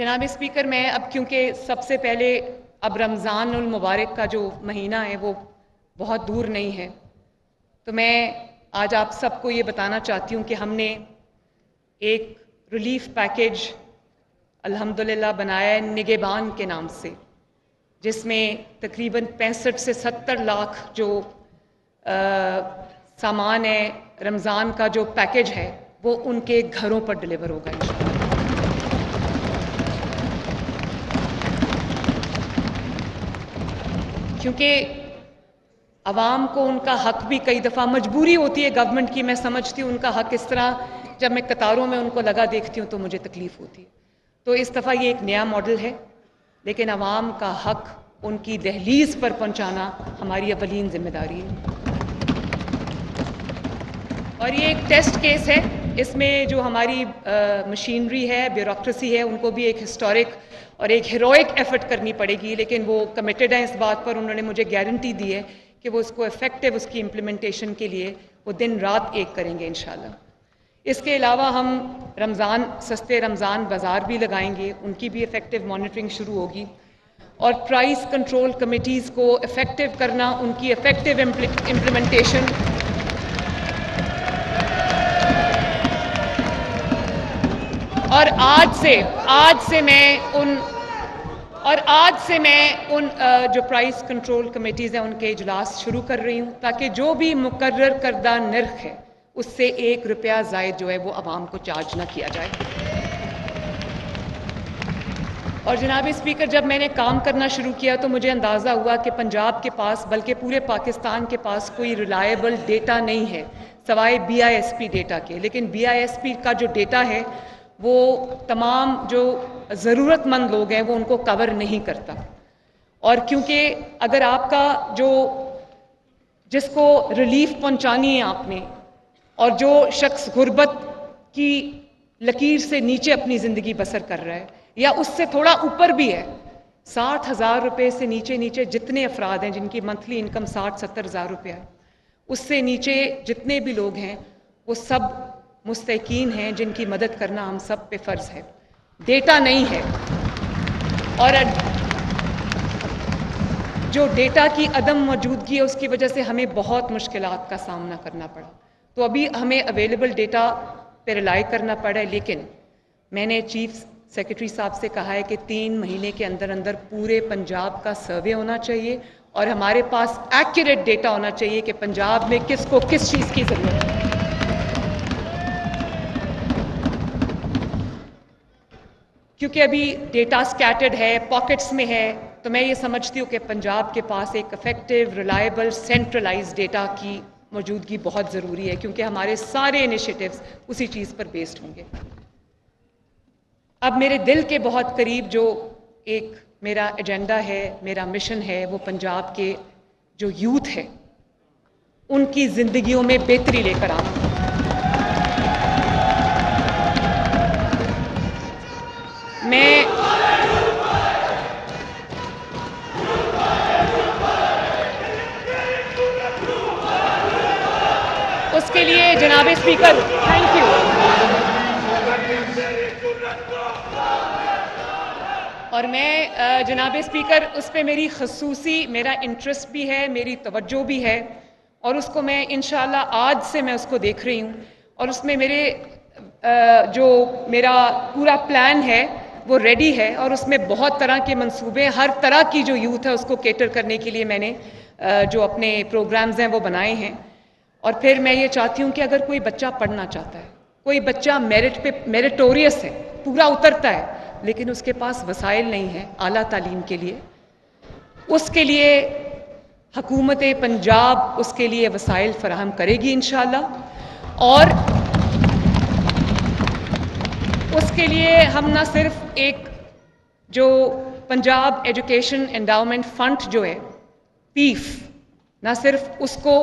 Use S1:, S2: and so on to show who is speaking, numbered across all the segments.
S1: جناب اسپیکر، میں اب کیونکہ سب سے پہلے اب رمضان المبارک کا جو مہینہ ہے وہ بہت دور نہیں ہے، تو میں آج آپ سب کو یہ بتانا چاہتی ہوں کہ ہم نے ایک ریلیف پیکیج الحمدللہ بنایا ہے نگہبان کے نام سے، جس میں تقریباً 65 سے 70 لاکھ جو سامان ہے رمضان کا جو پیکیج ہے وہ ان کے گھروں پر ڈلیور ہوگا انشاءاللہ۔ کیونکہ عوام کو ان کا حق بھی کئی دفعہ مجبوری ہوتی ہے گورنمنٹ کی، میں سمجھتی ہوں ان کا حق اس طرح جب میں قطاروں میں ان کو لگا دیکھتی ہوں تو مجھے تکلیف ہوتی ہے، تو اس دفعہ یہ ایک نیا ماڈل ہے، لیکن عوام کا حق ان کی دہلیز پر پہنچانا ہماری اولین ذمہ داری ہے۔ اور یہ ایک ٹیسٹ کیس ہے، اس میں جو ہماری مشینری ہے، بیوروکریسی ہے، ان کو بھی ایک ہسٹورک اور ایک ہیروئک ایفرٹ کرنی پڑے گی، لیکن وہ کمیٹڈ ہیں اس بات پر، انہوں نے مجھے گارنٹی دی ہے کہ وہ اس کو ایفیکٹو اس کی امپلیمنٹیشن کے لیے وہ دن رات ایک کریں گے انشاءاللہ۔ اس کے علاوہ ہم سستے رمضان بازار بھی لگائیں گے، ان کی بھی ایفیکٹو مانیٹرنگ شروع ہوگی، اور پرائس کنٹرول کمیٹیز کو ایفیکٹو کرنا، ان کی ایفیکٹو امپلیمنٹیشن، اور آج سے میں ان جو پرائس کنٹرول کمیٹیز ہیں ان کے اجلاس شروع کر رہی ہوں، تاکہ جو بھی مقرر کردہ نرخ ہے اس سے 1 روپیہ زائد جو ہے وہ عوام کو چارج نہ کیا جائے۔ اور جناب اسپیکر، جب میں نے کام کرنا شروع کیا تو مجھے اندازہ ہوا کہ پنجاب کے پاس بلکہ پورے پاکستان کے پاس کوئی ریلائبل ڈیٹا نہیں ہے سوائے BISP ڈیٹا کے، لیکن BISP کا جو ڈیٹا ہے وہ تمام جو ضرورت مند لوگ ہیں وہ ان کو کور نہیں کرتا، اور کیونکہ اگر آپ کا جس کو ریلیف پہنچانی ہے آپ نے، اور جو شخص غربت کی لکیر سے نیچے اپنی زندگی بسر کر رہا ہے یا اس سے تھوڑا اوپر بھی ہے، 60,000 روپے سے نیچے جتنے افراد ہیں جن کی منتھلی انکم 60-70 ہزار روپے ہے، اس سے نیچے جتنے بھی لوگ ہیں وہ سب مستحقین ہیں جن کی مدد کرنا ہم سب پہ فرض ہے۔ ڈیٹا نہیں ہے، اور جو ڈیٹا کی عدم موجودگی ہے اس کی وجہ سے ہمیں بہت مشکلات کا سامنا کرنا پڑا، تو ابھی ہمیں اویلیبل ڈیٹا پہ ریلائی کرنا پڑا ہے، لیکن میں نے چیف سیکرٹری صاحب سے کہا ہے کہ 3 مہینے کے اندر پورے پنجاب کا سروے ہونا چاہیے اور ہمارے پاس ایکوریٹ ڈیٹا ہونا چاہیے کہ پنجاب میں کس کو کس چیز کی ضرورت ہے۔ کیونکہ ابھی ڈیٹا سکیٹرڈ ہے، پاکٹس میں ہے، تو میں یہ سمجھتی ہوں کہ پنجاب کے پاس ایک افیکٹو، ریلائبل، سینٹرلائز ڈیٹا کی موجودگی بہت ضروری ہے، کیونکہ ہمارے سارے انیشیٹیوز اسی چیز پر بیسڈ ہوں گے۔ اب میرے دل کے بہت قریب جو ایک میرا ایجنڈا ہے، میرا مشن ہے، وہ پنجاب کے جو یوتھ ہے ان کی زندگیوں میں بہتری لے کر آنا۔ میں اس کے لیے جناب اسپیکر، تھینک یو، اور میں جناب اسپیکر اس پہ میرا انٹرسٹ بھی ہے، میری توجہ بھی ہے، اور اس کو میں انشاءاللہ آج سے میں اس کو دیکھ رہی ہوں، اور اس میں جو میرا پورا پلان ہے وہ ریڈی ہے، اور اس میں بہت طرح کے منصوبے، ہر طرح کی جو یوتھ ہے اس کو کیٹر کرنے کے لیے میں نے جو اپنے پروگرامز ہیں وہ بنائے ہیں۔ اور پھر میں یہ چاہتی ہوں کہ اگر کوئی بچہ پڑھنا چاہتا ہے، کوئی بچہ میریٹوریس ہے، پورا اترتا ہے، لیکن اس کے پاس وسائل نہیں ہیں اعلیٰ تعلیم کے لیے، اس کے لیے حکومت پنجاب اس کے لیے وسائل فراہم کرے گی انشاءاللہ، اور اس کے لیے ہم نہ صرف ایک جو پنجاب ایجوکیشن انڈاؤمنٹ فنڈ جو ہے پیف، نہ صرف اس کو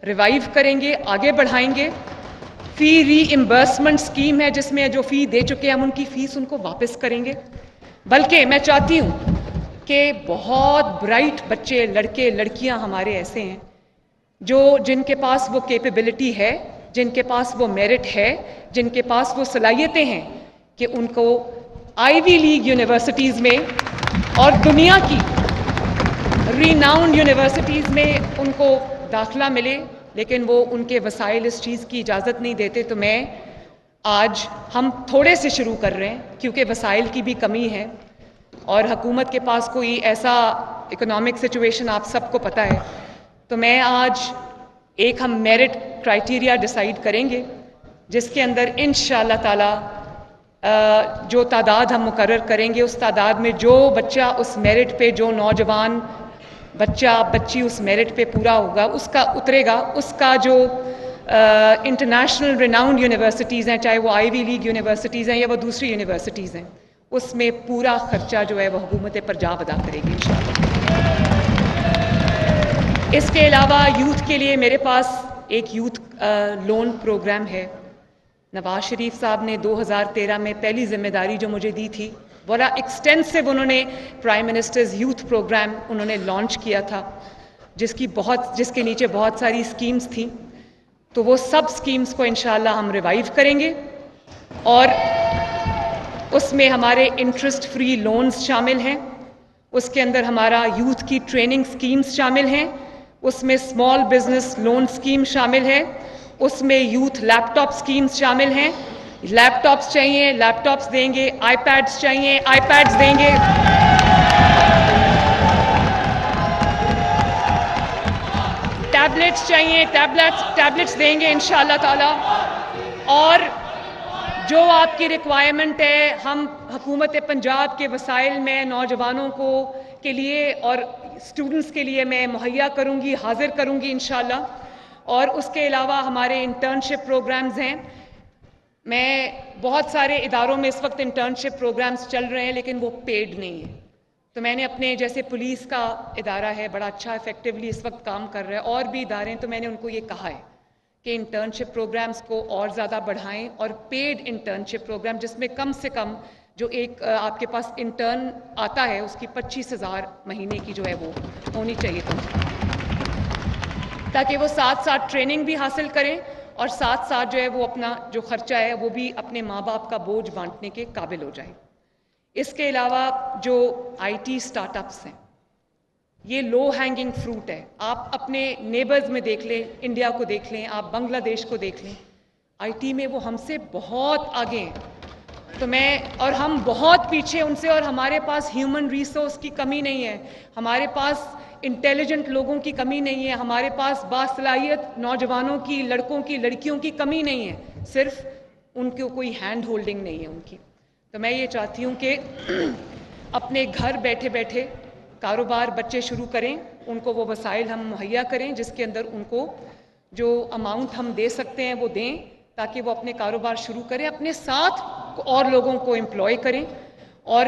S1: ریوائیو کریں گے، آگے بڑھائیں گے، فی ری ایمبرسمنٹ اسکیم ہے جس میں جو فی دے چکے ہیں ہم ان کی فیس ان کو واپس کریں گے، بلکہ میں چاہتی ہوں کہ بہت برائٹ بچے، لڑکے لڑکیاں ہمارے ایسے ہیں جن کے پاس وہ کیپیبلٹی ہے، جن کے پاس وہ میرٹ ہے، جن کے پاس وہ صلاحیتیں ہیں کہ ان کو आईवी लीग यूनिवर्सिटीज़ में और दुनिया की रीनाउंड यूनिवर्सिटीज़ में उनको दाखिला मिले, लेकिन वो उनके वसाइल इस चीज़ की इजाज़त नहीं देते। तो मैं आज हम थोड़े से शुरू कर रहे हैं क्योंकि वसाइल की भी कमी है और हुकूमत के पास कोई ऐसा इकोनॉमिक सिचुएशन आप सबको पता है। तो मैं आज एक हम मेरिट क्राइटेरिया डिसाइड करेंगे जिसके अंदर इंशाअल्लाह ताला जो तादाद हम मुकर्रर करेंगे उस तादाद में जो बच्चा उस मेरिट पे, जो नौजवान बच्चा बच्ची उस मेरिट पे पूरा होगा, उसका उतरेगा, उसका जो इंटरनेशनल रिनाउंड यूनिवर्सिटीज़ हैं, चाहे वो आईवी लीग यूनिवर्सिटीज़ हैं या वो दूसरी यूनिवर्सिटीज़ हैं, उसमें पूरा खर्चा जो है वो हुकूमत पंजाब अदा करेगी इंशाअल्लाह। इसके अलावा यूथ के लिए मेरे पास एक यूथ लोन प्रोग्राम है। नवाज शरीफ साहब ने 2013 में पहली जिम्मेदारी जो मुझे दी थी, बड़ा एक्सटेंसिव उन्होंने प्राइम मिनिस्टर्स यूथ प्रोग्राम उन्होंने लॉन्च किया था, जिसके नीचे बहुत सारी स्कीम्स थी। तो वो सब स्कीम्स को इंशाअल्लाह हम रिवाइव करेंगे और उसमें हमारे इंटरेस्ट फ्री लोन्स शामिल हैं, उसके अंदर हमारा यूथ की ट्रेनिंग स्कीम्स शामिल हैं, उसमें स्मॉल बिजनेस लोन स्कीम शामिल है, उसमें यूथ लैपटॉप स्कीम्स शामिल हैं। लैपटॉप्स चाहिए लैपटॉप्स देंगे, आईपैड्स चाहिए आईपैड्स देंगे, टैबलेट्स चाहिए टैबलेट्स देंगे इंशाअल्लाह ताला। और जो आपकी रिक्वायरमेंट है हम हुकूमत पंजाब के वसाइल में नौजवानों को के लिए और स्टूडेंट्स के लिए मैं मुहैया करूंगी, हाजिर करूंगी इंशाअल्लाह। और उसके अलावा हमारे इंटर्नशिप प्रोग्राम्स हैं। मैं बहुत सारे इदारों में इस वक्त इंटर्नशिप प्रोग्राम्स चल रहे हैं लेकिन वो पेड नहीं है। तो मैंने अपने जैसे पुलिस का इदारा है, बड़ा अच्छा इफेक्टिवली इस वक्त काम कर रहा है, और भी इदारे हैं, तो मैंने उनको ये कहा है कि इंटर्नशिप प्रोग्राम्स को और ज़्यादा बढ़ाएं और पेड इंटर्नशिप प्रोग्राम जिसमें कम से कम जो एक आपके पास इंटर्न आता है उसकी 25,000 महीने की जो है वो होनी चाहिए ताकि वो साथ साथ ट्रेनिंग भी हासिल करें और साथ साथ जो है वो अपना जो खर्चा है वो भी अपने माँ बाप का बोझ बांटने के काबिल हो जाए। इसके अलावा जो आईटी स्टार्टअप्स हैं ये लो हैंगिंग फ्रूट है। आप अपने नेबर्स में देख लें, इंडिया को देख लें, आप बांग्लादेश को देख लें, आईटी में वो हमसे बहुत आगे हैं। तो और हम बहुत पीछे उनसे, और हमारे पास ह्यूमन रिसोर्स की कमी नहीं है, हमारे पास इंटेलिजेंट लोगों की कमी नहीं है, हमारे पास बासलाहियत नौजवानों की, लड़कों की, लड़कियों की कमी नहीं है, सिर्फ उनको कोई हैंड होल्डिंग नहीं है उनकी। तो मैं ये चाहती हूँ कि अपने घर बैठे बैठे कारोबार बच्चे शुरू करें, उनको वो वसाइल हम मुहैया करें जिसके अंदर उनको जो अमाउंट हम दे सकते हैं वो दें ताकि वो अपने कारोबार शुरू करें, अपने साथ और लोगों को एम्प्लॉय करें और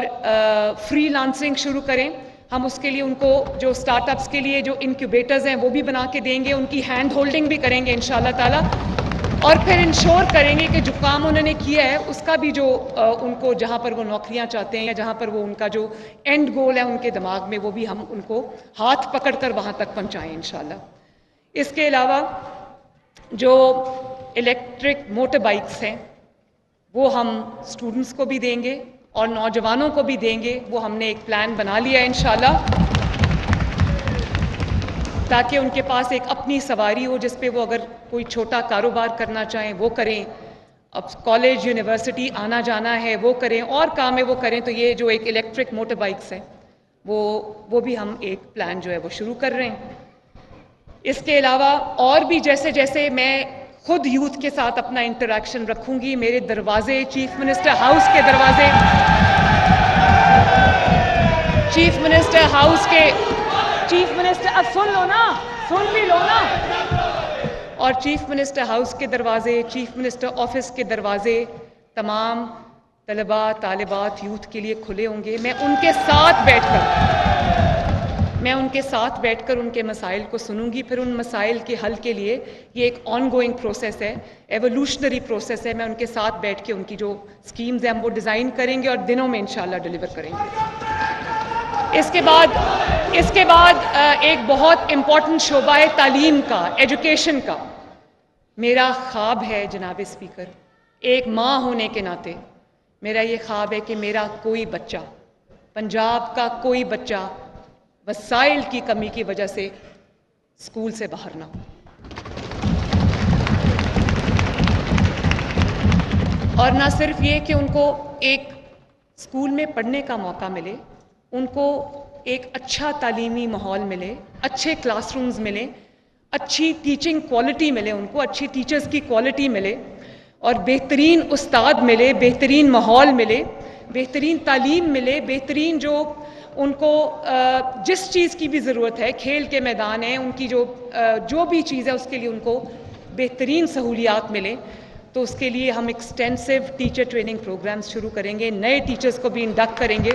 S1: फ्रीलांसिंग शुरू करें। हम उसके लिए उनको जो स्टार्टअप्स के लिए जो इनक्यूबेटर्स हैं वो भी बना के देंगे, उनकी हैंड होल्डिंग भी करेंगे इंशाअल्लाह ताला, और फिर इंश्योर करेंगे कि जो काम उन्होंने किया है उसका भी जो उनको जहाँ पर वो नौकरियाँ चाहते हैं या जहाँ पर वो उनका जो एंड गोल है उनके दिमाग में वो भी हम उनको हाथ पकड़कर वहाँ तक पहुँचाएँ इंशाअल्लाह। इसके अलावा जो इलेक्ट्रिक मोटर बाइक्स हैं वो हम स्टूडेंट्स को भी देंगे और नौजवानों को भी देंगे, वो हमने एक प्लान बना लिया है इंशाअल्लाह, ताकि उनके पास एक अपनी सवारी हो जिस पे वो अगर कोई छोटा कारोबार करना चाहें वो करें, अब कॉलेज यूनिवर्सिटी आना जाना है वो करें, और काम है वो करें। तो ये जो एक इलेक्ट्रिक मोटर बाइक्स हैं वो भी हम एक प्लान जो है वो शुरू कर रहे हैं। इसके अलावा और भी जैसे जैसे मैं खुद यूथ के साथ अपना इंटरेक्शन रखूंगी, मेरे दरवाजे चीफ मिनिस्टर हाउस के दरवाजे, चीफ मिनिस्टर हाउस के चीफ मिनिस्टर, अब सुन लो ना, सुन भी लो ना, और चीफ मिनिस्टर हाउस के दरवाजे, चीफ मिनिस्टर ऑफिस के दरवाजे तमाम तलबा तालिबात यूथ के लिए खुले होंगे। मैं उनके साथ बैठकर उनके मसाइल को सुनूंगी, फिर उन मसाइल के हल के लिए ये एक ऑनगोइंग प्रोसेस है, एवोल्यूशनरी प्रोसेस है। मैं उनके साथ बैठ के उनकी जो स्कीम्स हैं हम वो डिज़ाइन करेंगे और दिनों में इंशाअल्लाह डिलीवर करेंगे। इसके बाद एक बहुत इम्पॉर्टेंट शोबा है तालीम का, एजुकेशन का। मेरा ख्वाब है जनाब स्पीकर, एक माँ होने के नाते میرا یہ خواب ہے کہ میرا کوئی بچہ، پنجاب کا کوئی بچہ وسائل کی کمی کی وجہ سے اسکول سے باہر نہ ہو، اور نہ صرف یہ کہ ان کو ایک اسکول میں پڑھنے کا موقع ملے، ان کو ایک اچھا تعلیمی ماحول ملے، اچھے کلاس رومز ملیں، اچھی ٹیچنگ کوالٹی ملے، ان کو اچھی ٹیچرز کی کوالٹی ملے، اور بہترین استاد ملے، بہترین ماحول ملے، بہترین تعلیم ملے، بہترین جو ان کو جس چیز کی بھی ضرورت ہے، کھیل کے میدان ہیں، ان کی جو بھی چیز ہے اس کے لیے ان کو بہترین سہولیات ملیں۔ تو اس کے لیے ہم ایکسٹینسو ٹیچر ٹریننگ پروگرامز شروع کریں گے، نئے ٹیچرز کو بھی انڈکٹ کریں گے۔